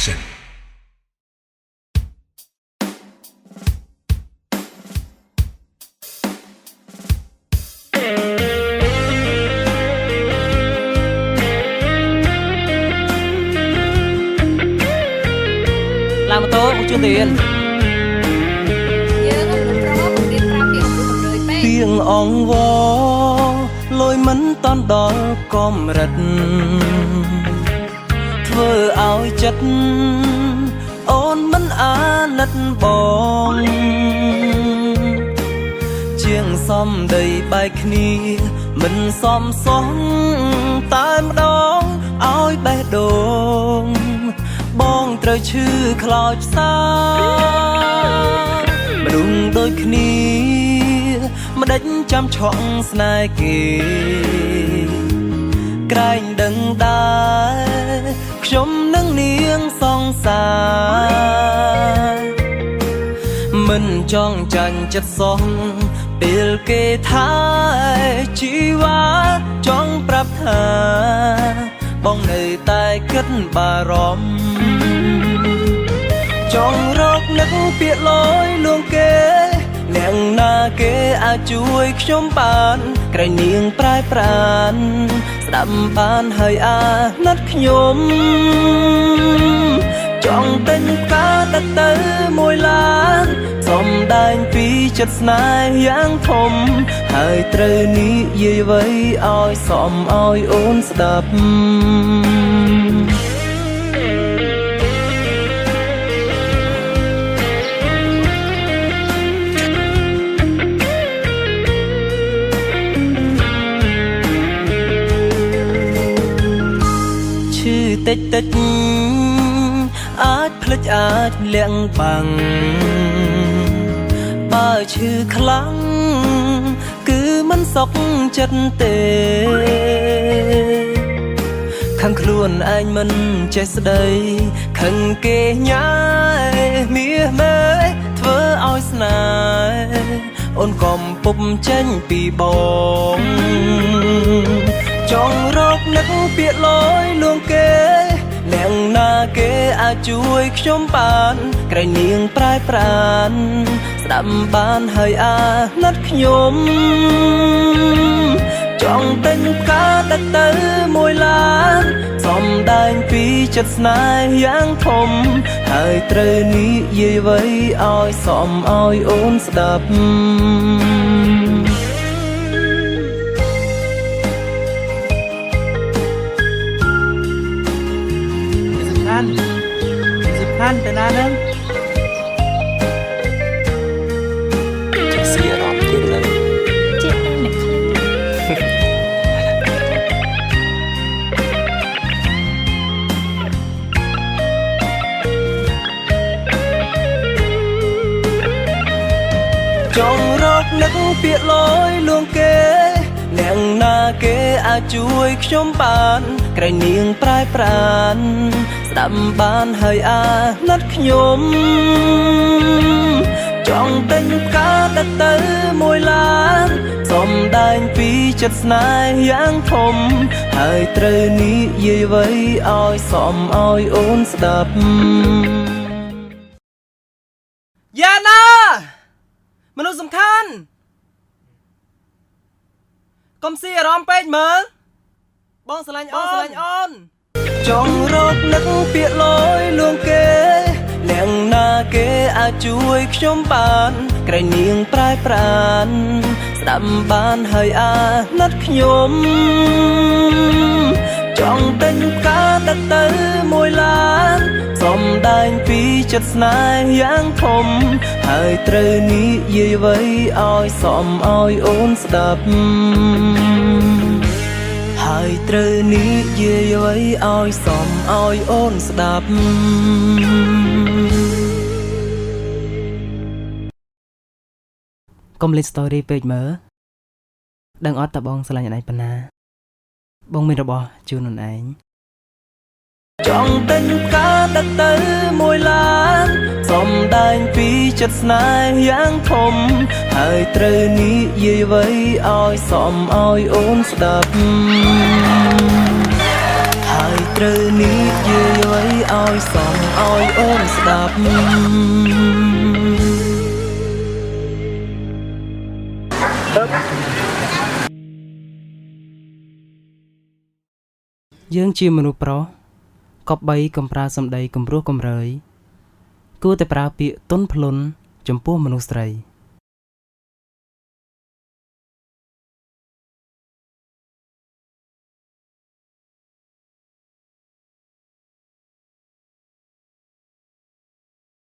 Production ឡើងម៉ូតូមកជួនទៅរៀនយើងអនុប្រមរៀន5ពីគ្រូ100ពេកពីងអងវលយមិនតន់ដល់កំរិតធ្វើឲ្យចិត្តអូនមិនអាណិតបងជាងសំដីបែកគ្នាមិនសមសងតែម្ដងឲ្យបេះដូងបងត្រូវឈឺខ្លោចផ្សាមនុស្សដូចគ្នាមិនដេចចាំឆក់ស្នេហ៍គេក្រែងដឹងដែរខ្ញុំនឹងនាងសង្សារមិនចង់ចាញ់ចិត្តសោះពេលគេថាជីវ៉ាចង់ប្រាប់ថាបងនៅតែគិតបារម្ភចង់រកនឹកពាក្យលយលួងគេអ្នកណាគេអាចជួយខ្ញុំបានក្រែងនាងប្រែប្រានស្ដាប់បានហើយអាណិតខ្ញុំចង់ទិញផ្កាទៅមួយឡានសំដែងពីចិត្តស្នេហ៍យ៉ាងធំហើយត្រូវនិយាយអ្វីឲ្យសមឲ្យអូនស្ដាប់តិចតិចអាចភ្លេចអាចលាក់បាំងបើឈឺខ្លាំងគឺមិនសុខចិត្តទេខាងខ្លួនឯងមិនចេះស្ដីខឹងគេញ៉ាយមាសមេធ្វើឲ្យស្នេហ៍អូនកំពុំចេញពីបងចង់រកនឹកពាក្យលយលួងគេអ្នកណាគេអាចជួយខ្ញុំបានក្រែងនាងប្រែប្រានស្ដាប់បានហើយអាណិតខ្ញុំចង់ទិញផ្កាទៅមួយឡានសំដែងពីចិត្តស្នេហ៍យ៉ាងធំហើយត្រូវនិយាយអ្វីឲ្យសមឲ្យអូនស្ដាប់សំខាន់ទៅណានឹងជាសៀរំទៀតលើជាតែអ្នកខ្លាំងចង់រកនឹកពាក្យលយលួងគេអ្នកណាគេអាចជួយខ្ញុំបានក្រែងនាងប្រែប្រានស្ដាប់បានហើយអាណិតខ្ញុំចង់ទិញផ្កាទៅមួយឡានសំដែងពីចិត្តស្នេហ៍យ៉ាងធំហើយត្រូវនិយាយអ្វីឲ្យសមឲ្យអូនស្ដាប់យ៉ាណាមនុស្សសំខាន់កុំស៊ីអារម្មណ៍ពេកមើលបងស្រឡាញ់អូនចង់រកនឹកពាក្យលយលួងគេអ្នកណាគេអាចជួយខ្ញុំបានក្រែងនាងប្រែប្រានស្ដាប់បានហើយអាណិតខ្ញុំចង់ទិញផ្កាទៅមួយឡានសំដែងពីចិត្តស្នេហ៍យ៉ាងធំហើយត្រូវនិយាយអ្វីឲ្យសមឲ្យអូនស្ដាប់ហើយត្រូវនិយាយអ្វីឲ្យសមឲ្យអូនស្ដាប់កុំលេច story ពេកមើលដឹងអត់តើបងស្រឡាញ់អីប៉ុណ្ណាបងមានរបស់ជូនខ្លួនឯងចង់ទិញផ្កាទៅមួយឡានសំដែងពីចិត្តស្នេហ៍យ៉ាងធំហើយត្រូវនិយាយអ្វីឲ្យសមឲ្យអូនស្ដាប់ហើយ ត្រូវនិយាយអ្វីឲ្យសមឲ្យអូនស្ដាប់យើងជាមនុស្សប្រុសគប្បីកំប្រើសម្ដីគំរោះគំរើយគួរតែប្រើពាក្យទន់ភ្លន់ចំពោះមនុស្សស្រី